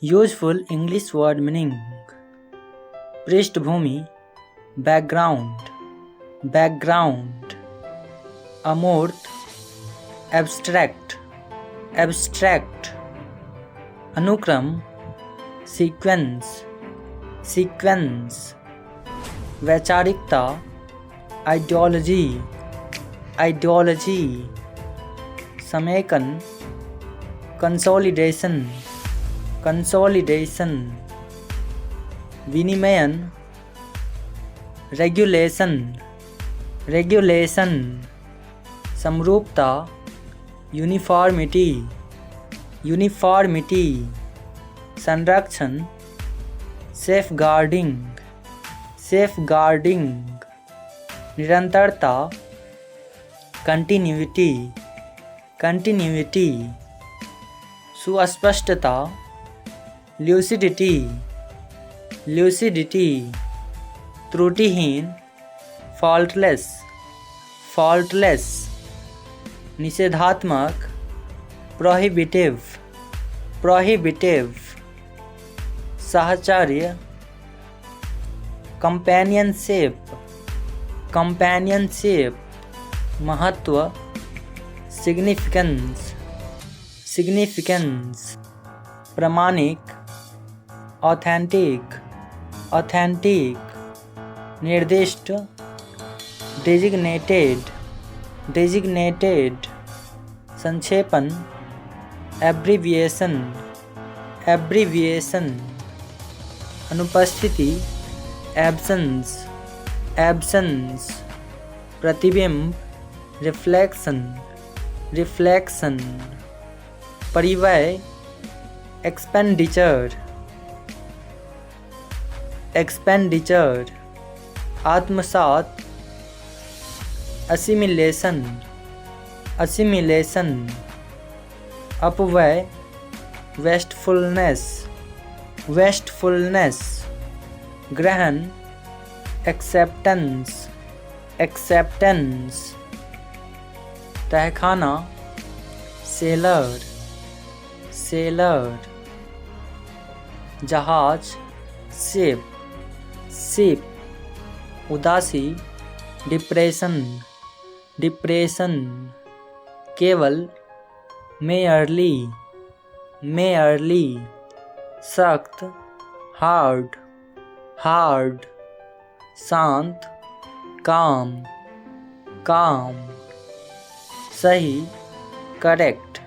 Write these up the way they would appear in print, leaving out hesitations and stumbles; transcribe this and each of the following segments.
Useful English word meaning पृष्ठभूमि background अमूर्त abstract अनुक्रम सीक्वेंस वैचारिकता आइडियोलॉजी समेकन कंसोलिडेशन विनिमयन रेगुलेशन समरूपता यूनिफॉर्मिटी संरक्षण सेफगार्डिंग निरंतरता कंटिन्यूटी सुस्पष्टता ल्यूसिडिटी त्रुटिहीन फॉल्टलेस निषेधात्मक प्रोहिबिटिव साहचर्य कंपेनियनशिप महत्व सिग्निफिकेंस प्रमाणिक ऑथेंटिक निर्दिष्ट डेजिग्नेटेड संक्षेपण एब्रीविएशन अनुपस्थिति एब्सेंस प्रतिबिंब रिफ्लेक्शन परिव्यय एक्सपेंडिचर आत्मसात असिमिलेशन अपव्यय वेस्टफुलनेस ग्रहण एक्सेप्टेंस तहखाना सेलर जहाज शिप उदासी डिप्रेशन केवल मेयरली सख्त हार्ड शांत काम सही करेक्ट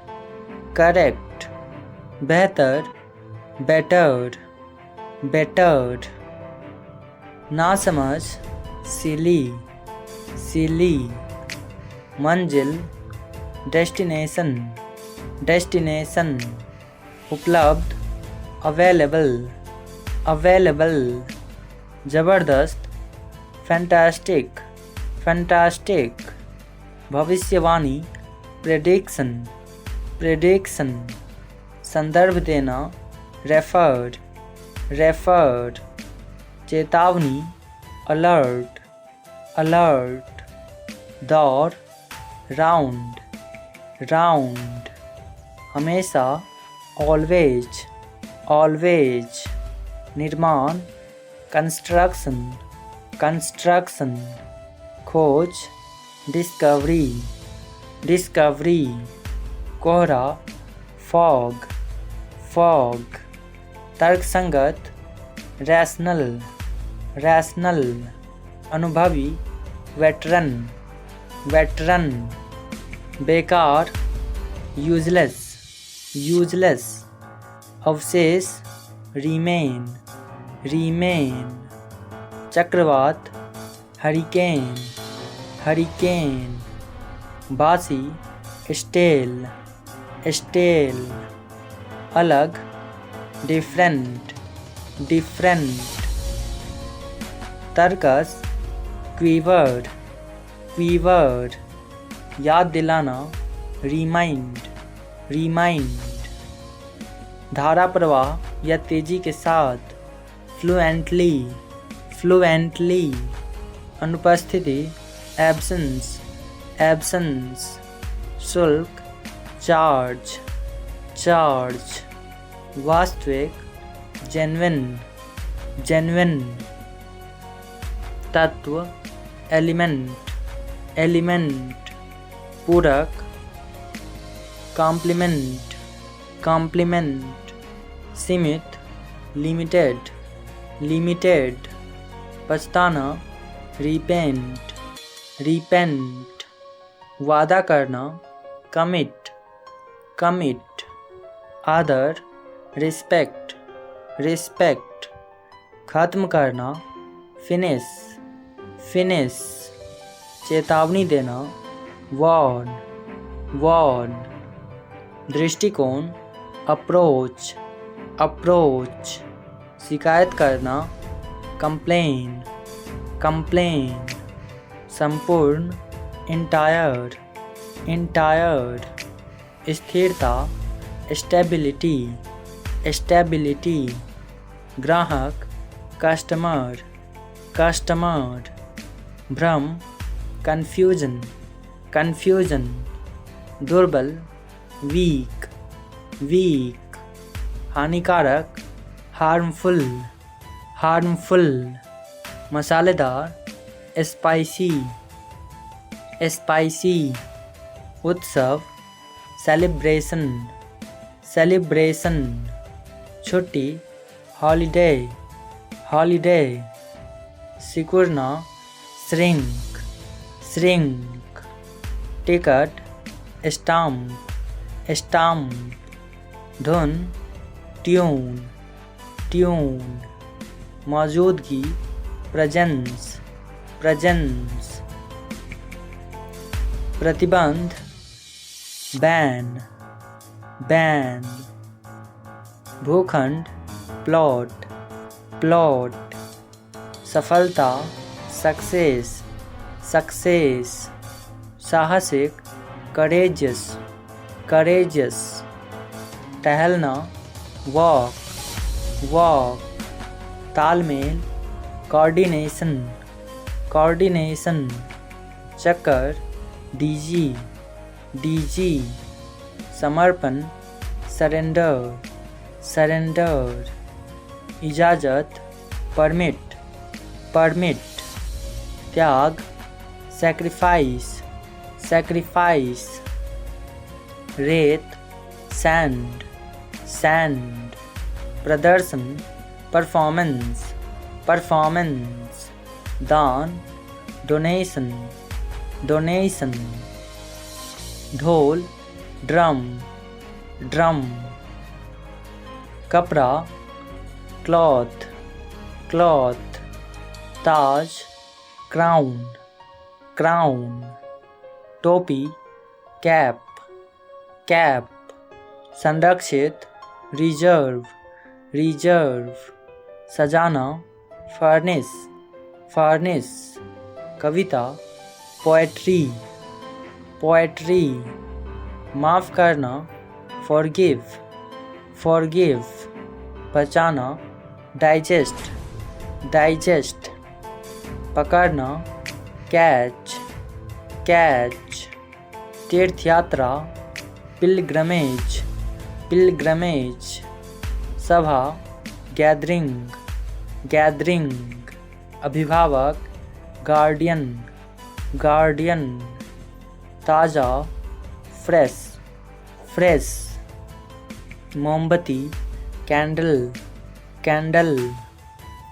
बेहतर बेटर नासमझ सिली मंजिल डेस्टिनेशन उपलब्ध अवेलेबल जबरदस्त फैंटास्टिक भविष्यवाणी प्रेडिक्शन संदर्भ देना रेफर्ड चेतावनी अलर्ट दौर राउंड हमेशा ऑलवेज निर्माण कंस्ट्रक्शन खोज डिस्कवरी कोहरा फॉग तर्कसंगत रैशनल अनुभवी वेटरन बेकार यूजलेस अवशेष रीमेन चक्रवात हरिकेन बासी स्टेल अलग डिफरेंट तर्कस क्वीवर्ड याद दिलाना रिमाइंड धारा प्रवाह या तेजी के साथ फ्लुएंटली अनुपस्थिति एब्सेंस शुल्क चार्ज वास्तविक, जेन्युइन, जेन्युइन। तत्व, एलिमेंट, एलिमेंट। पूरक, कॉम्प्लीमेंट, कॉम्प्लीमेंट। सीमित, लिमिटेड, लिमिटेड। पछताना, रिपेंट, रिपेंट। वादा करना, कमिट, कमिट। आदर, रिस्पेक्ट, रिस्पेक्ट। खत्म करना, फिनिश, फिनिश। चेतावनी देना, वार्न, वार्न। दृष्टिकोण, अप्रोच, अप्रोच। शिकायत करना, कंप्लेन, कंप्लेन। संपूर्ण, इंटायर, इंटायर। स्थिरता, स्टेबिलिटी, स्टेबिलिटी। ग्राहक, कस्टमर, कस्टमर। भ्रम, कन्फ्यूजन, कन्फ्यूजन। दुर्बल, वीक, वीक। हानिकारक, हार्मफुल, हार्मफुल। मसालेदार, स्पाइसी, स्पाइसी। उत्सव, सेलिब्रेशन, सेलिब्रेशन। छुट्टी, हॉलिडे, हॉलिडे। सिकुड़ना, shrink, shrink. Ticket, stamp, stamp. धुन, ट्यून, ट्यून। मौजूदगी, प्रेजेंस, प्रेजेंस। प्रतिबंध, बैन, बैन। भूखंड, प्लॉट, प्लॉट। सफलता, सक्सेस, सक्सेस। साहसिक, करेजियस, करेजियस। टहलना, वॉक, वॉक। तालमेल, कोऑर्डिनेशन, कोऑर्डिनेशन। चक्कर, डीजी, डीजी। समर्पण, सरेंडर, सरेंडर। इजाज़त, परमिट, परमिट। त्याग, सैक्रिफाइस, सैक्रिफाइस। रेत, सैंड, सैंड। प्रदर्शन, परफॉर्मेंस, परफॉर्मेंस। दान, डोनेशन, डोनेशन। ढोल, ड्रम, ड्रम। कपड़ा, क्लॉथ, क्लॉथ। ताज, क्राउन, क्राउन। टोपी, कैप, कैप। संरक्षित, रिजर्व, रिजर्व। सजाना, फर्निश, फर्निश। कविता, पोएट्री, पोएट्री। माफ़ करना, फॉरगिव, फॉरगिव। पचाना, डाइजेस्ट, डाइजेस्ट। पकड़ना, कैच, कैच। तीर्थ यात्रा, पिलग्रमेज, पिलग्रमेज। सभा, गैदरिंग, गैदरिंग। अभिभावक, गार्डियन, गार्डियन। ताज़ा, फ्रेश, फ्रेश। मोमबत्ती, कैंडल, कैंडल।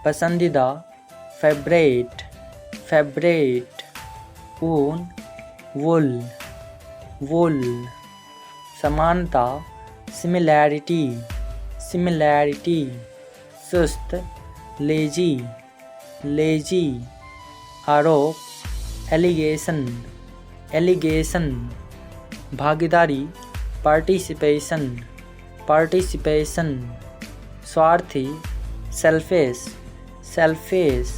पसंदीदा, फेवरेट, फेवरेट। ऊन, वुल, वुल। समानता, सिमिलैरिटी, सिमिलैरिटी। सुस्त, लेजी, लेजी। आरोप, एलिगेशन, एलिगेशन। भागीदारी, पार्टिसिपेशन, पार्टिसिपेशन। स्वार्थी, सेल्फिश, सेल्फिश।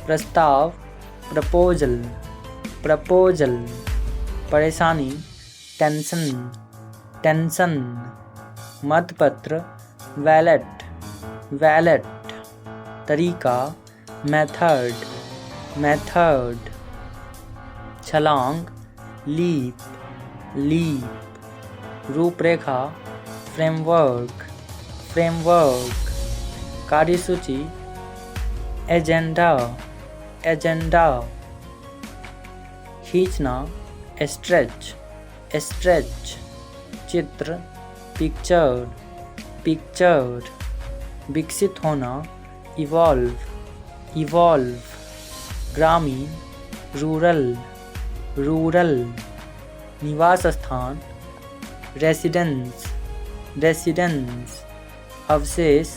प्रस्ताव, प्रपोजल, प्रपोजल। परेशानी, टेंशन, टेंशन। मतपत्र, वैलेट, वैलेट। तरीका, मेथड, मेथड। छलांग, लीप, लीप। रूपरेखा, फ्रेमवर्क, फ्रेमवर्क, कार्यसूची, एजेंडा, एजेंडा, खींचना, स्ट्रेच, स्ट्रेच, चित्र, पिक्चर, पिक्चर, विकसित होना, इवॉल्व, इवॉल्व, ग्रामीण, रूरल, रूरल, निवास स्थान, रेसिडेंस, रेसिडेंस, अवशेष,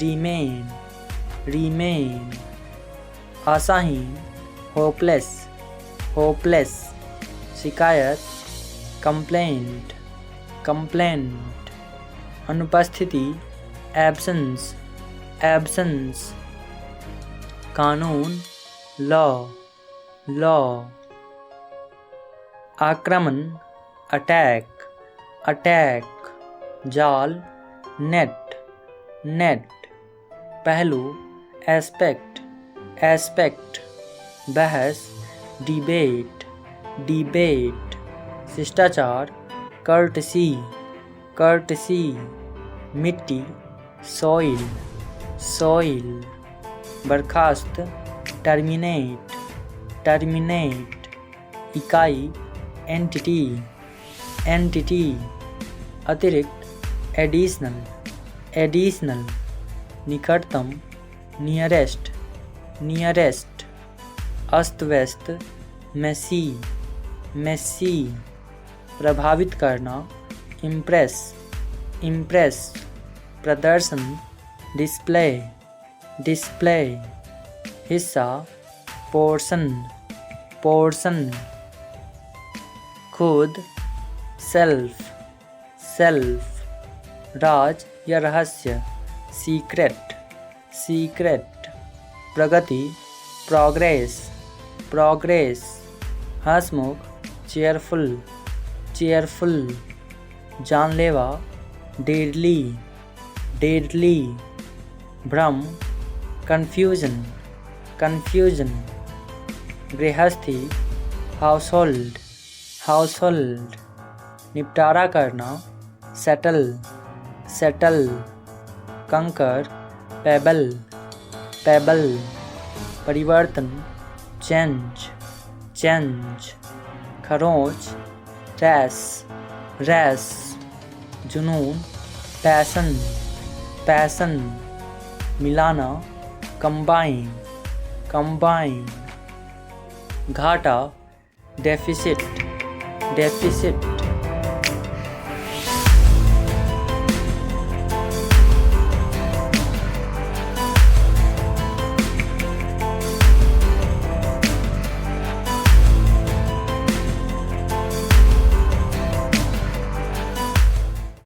रिमेन, रिमेन, आशाहीन, होपलेस, होपलेस, शिकायत, कंप्लेंट, कंप्लेंट, अनुपस्थिति, एब्सेंस, एब्सेंस, कानून, लॉ, लॉ, आक्रमण, अटैक, अटैक, जाल, नेट, नेट, पहलू, एस्पेक्ट, एस्पेक्ट, बहस, डिबेट, डिबेट, शिष्टाचार, कर्टसी, कर्टसी, मिट्टी, सॉइल, सॉइल, बर्खास्त, टर्मिनेट, टर्मिनेट, इकाई, एंटिटी, एंटिटी, अतिरिक्त, एडिशनल, एडिशनल, निकटतम, नियरेस्ट, नियरेस्ट, अस्त व्यस्त, मेसी, मेसी, प्रभावित करना, इम्प्रेस, इम्प्रेस, प्रदर्शन, डिस्प्ले, डिस्प्ले, हिस्सा, पोर्शन, पोर्शन, खुद, सेल्फ, सेल्फ, राज या रहस्य, सीक्रेट, सीक्रेट, प्रगति, प्रोग्रेस, प्रोग्रेस, हंसमुख, चेयरफुल, चेयरफुल, जानलेवा, डेडली, डेडली, भ्रम, कन्फ्यूजन, कन्फ्यूजन, गृहस्थी, हाउसहोल्ड, हाउसहोल्ड, निपटारा करना, सेटल, सेटल, कंकर, पेबल, पेबल, परिवर्तन, चेंज, चेंज, खरोंच, रैस, रैस, जुनून, पैसन, पैसन, मिलाना, कंबाइन, कंबाइन, घाटा, डेफिसिट, डेफिसिट,